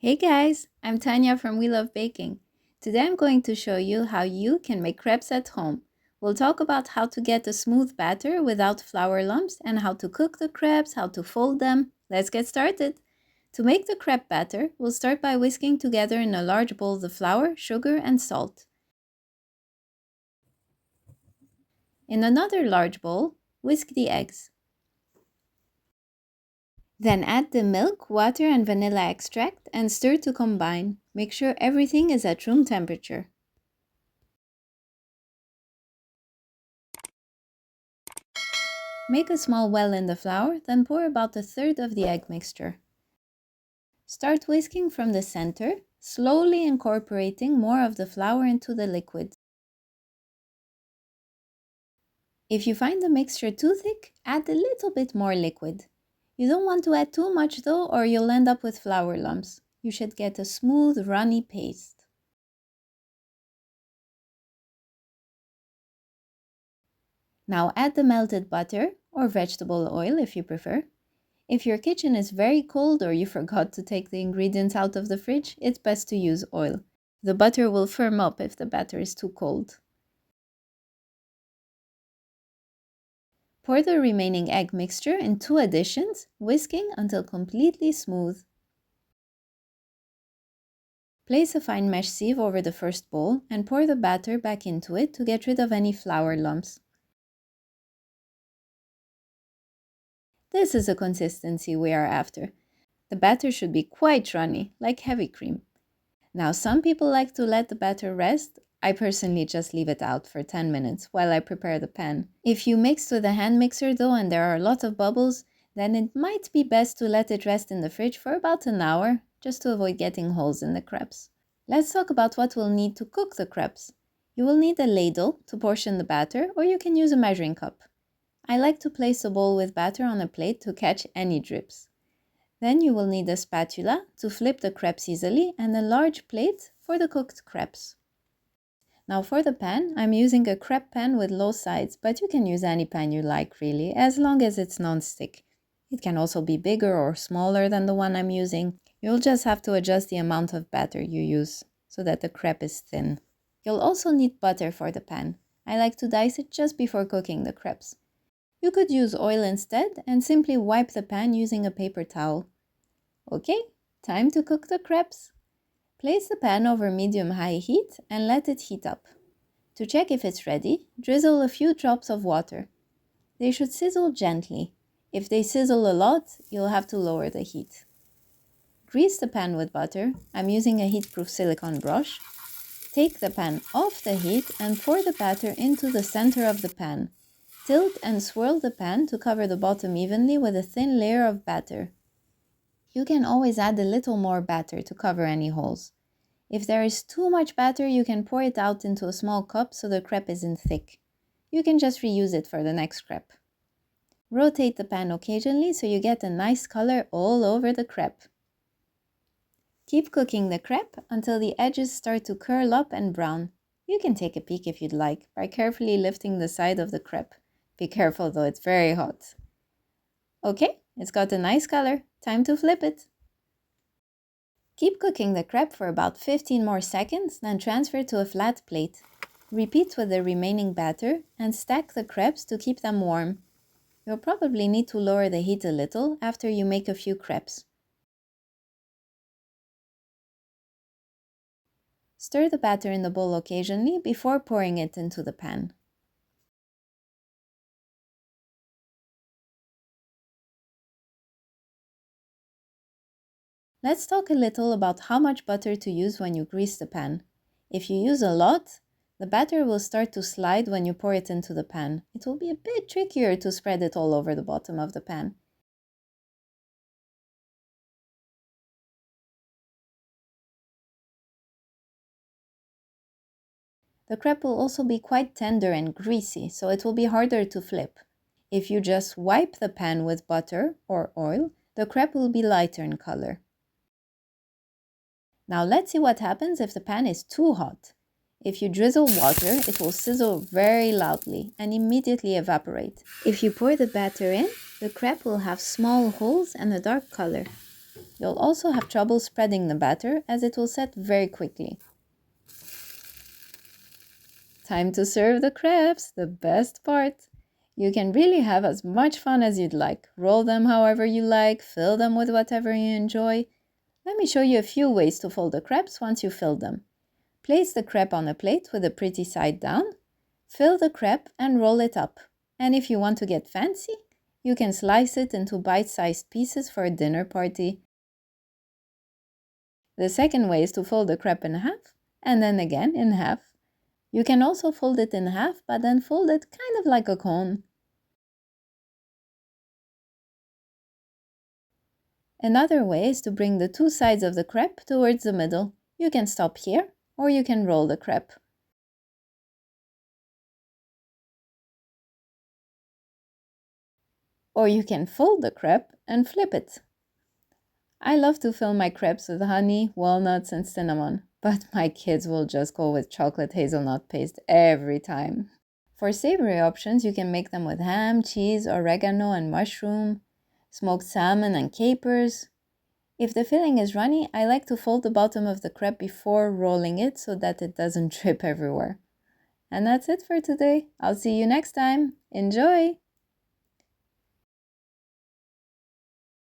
Hey guys, I'm Tanya from We Love Baking. Today I'm going to show you how you can make crepes at home. We'll talk about how to get a smooth batter without flour lumps and how to cook the crepes, how to fold them. Let's get started. To make the crepe batter, we'll start by whisking together in a large bowl the flour, sugar, and salt. In another large bowl, whisk the eggs. Then add the milk, water, and vanilla extract and stir to combine. Make sure everything is at room temperature. Make a small well in the flour, then pour about a third of the egg mixture. Start whisking from the center, slowly incorporating more of the flour into the liquid. If you find the mixture too thick, add a little bit more liquid. You don't want to add too much though, or you'll end up with flour lumps. You should get a smooth, runny paste. Now add the melted butter, or vegetable oil if you prefer. If your kitchen is very cold or you forgot to take the ingredients out of the fridge, it's best to use oil. The butter will firm up if the batter is too cold. Pour the remaining egg mixture in 2 additions, whisking until completely smooth. Place a fine mesh sieve over the first bowl and pour the batter back into it to get rid of any flour lumps. This is the consistency we are after. The batter should be quite runny, like heavy cream. Now, some people like to let the batter rest. I personally just leave it out for 10 minutes while I prepare the pan. If you mix with a hand mixer though and there are a lot of bubbles, then it might be best to let it rest in the fridge for about an hour, just to avoid getting holes in the crepes. Let's talk about what we'll need to cook the crepes. You will need a ladle to portion the batter, or you can use a measuring cup. I like to place a bowl with batter on a plate to catch any drips. Then you will need a spatula to flip the crepes easily and a large plate for the cooked crepes. Now for the pan, I'm using a crepe pan with low sides, but you can use any pan you like really, as long as it's non-stick. It can also be bigger or smaller than the one I'm using. You'll just have to adjust the amount of batter you use so that the crepe is thin. You'll also need butter for the pan. I like to dice it just before cooking the crepes. You could use oil instead and simply wipe the pan using a paper towel. Okay, time to cook the crepes. Place the pan over medium-high heat and let it heat up. To check if it's ready, drizzle a few drops of water. They should sizzle gently. If they sizzle a lot, you'll have to lower the heat. Grease the pan with butter. I'm using a heat-proof silicone brush. Take the pan off the heat and pour the batter into the center of the pan. Tilt and swirl the pan to cover the bottom evenly with a thin layer of batter. You can always add a little more batter to cover any holes. If there is too much batter, you can pour it out into a small cup so the crepe isn't thick. You can just reuse it for the next crepe. Rotate the pan occasionally so you get a nice color all over the crepe. Keep cooking the crepe until the edges start to curl up and brown. You can take a peek if you'd like by carefully lifting the side of the crepe. Be careful though, it's very hot. Okay, it's got a nice color. Time to flip it. Keep cooking the crepe for about 15 more seconds, then transfer to a flat plate. Repeat with the remaining batter and stack the crepes to keep them warm. You'll probably need to lower the heat a little after you make a few crepes. Stir the batter in the bowl occasionally before pouring it into the pan. Let's talk a little about how much butter to use when you grease the pan. If you use a lot, the batter will start to slide when you pour it into the pan. It will be a bit trickier to spread it all over the bottom of the pan. The crepe will also be quite tender and greasy, so it will be harder to flip. If you just wipe the pan with butter or oil, the crepe will be lighter in color. Now let's see what happens if the pan is too hot. If you drizzle water, it will sizzle very loudly and immediately evaporate. If you pour the batter in, the crepe will have small holes and a dark color. You'll also have trouble spreading the batter as it will set very quickly. Time to serve the crepes, the best part. You can really have as much fun as you'd like. Roll them however you like, fill them with whatever you enjoy. Let me show you a few ways to fold the crepes once you fill them. Place the crepe on a plate with a pretty side down. Fill the crepe and roll it up. And if you want to get fancy, you can slice it into bite-sized pieces for a dinner party. The second way is to fold the crepe in half and then again in half. You can also fold it in half, but then fold it kind of like a cone. Another way is to bring the two sides of the crepe towards the middle. You can stop here, or you can roll the crepe. Or you can fold the crepe and flip it. I love to fill my crepes with honey, walnuts, and cinnamon, but my kids will just go with chocolate hazelnut paste every time. For savory options, you can make them with ham, cheese, oregano, and mushroom, smoked salmon, and capers. If the filling is runny, I like to fold the bottom of the crepe before rolling it so that it doesn't drip everywhere. And that's it for today. I'll see you next time. Enjoy!